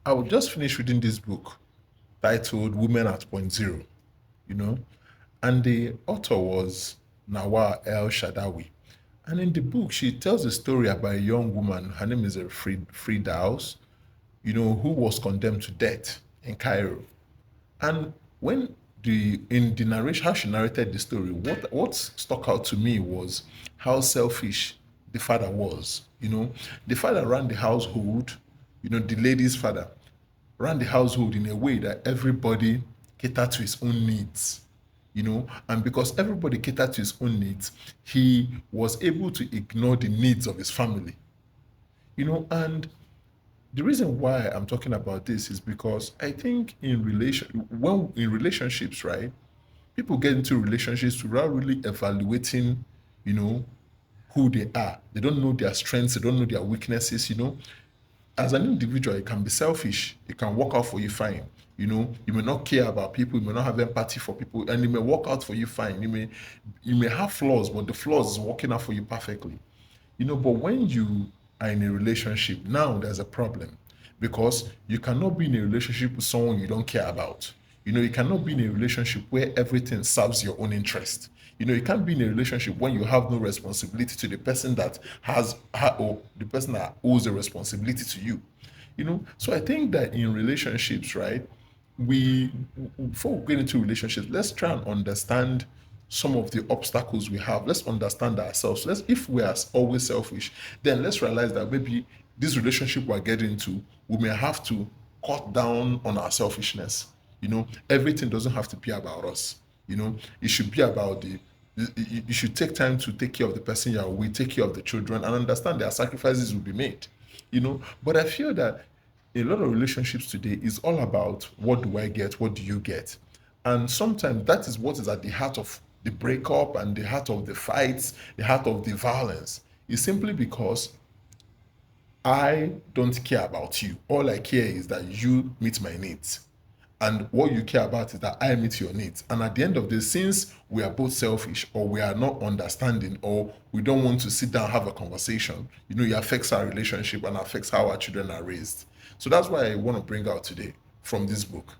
I would just finish reading this book titled Women at Point Zero, you know, and the author was Nawal El Shadawi. And in the book, she tells a story about a young woman. Her name is Fridaus, who was condemned to death in Cairo. And when in the narration, how she narrated the story, what stuck out to me was how selfish the father was. The father ran the household, the lady's father ran the household in a way that everybody catered to his own needs. And because everybody catered to his own needs, he was able to ignore the needs of his family. And the reason why I'm talking about this is because I think when in relationships, right, people get into relationships without really evaluating, you know, who they are. They don't know their strengths, they don't know their weaknesses. As an individual, it can be selfish. It can work out for you fine. You may not care about people, you may not have empathy for people, and it may work out for you fine. You may have flaws, but the flaws is working out for you perfectly. But when you are in a relationship, now there's a problem because you cannot be in a relationship with someone you don't care about. You cannot be in a relationship where everything serves your own interest. You can't be in a relationship when you have no responsibility to the person that or the person that owes the responsibility to you. So I think that in relationships, right, we before we get into relationships, let's try and understand some of the obstacles we have. Let's understand ourselves. If we are always selfish, then let's realize that maybe this relationship we're getting into, we may have to cut down on our selfishness. Everything doesn't have to be about us. It should be about you should take time to take care of the person you are with, take care of the children, and understand there are sacrifices will be made. But I feel that a lot of relationships today is all about what do I get, what do you get, and sometimes that is what is at the heart of the breakup and the heart of the fights, the heart of the violence. Is simply because I don't care about you. All I care is that you meet my needs. And what you care about is that I meet your needs. And at the end of the day, since we are both selfish or we are not understanding or we don't want to sit down and have a conversation, it affects our relationship and affects how our children are raised. So that's why I want to bring out today from this book.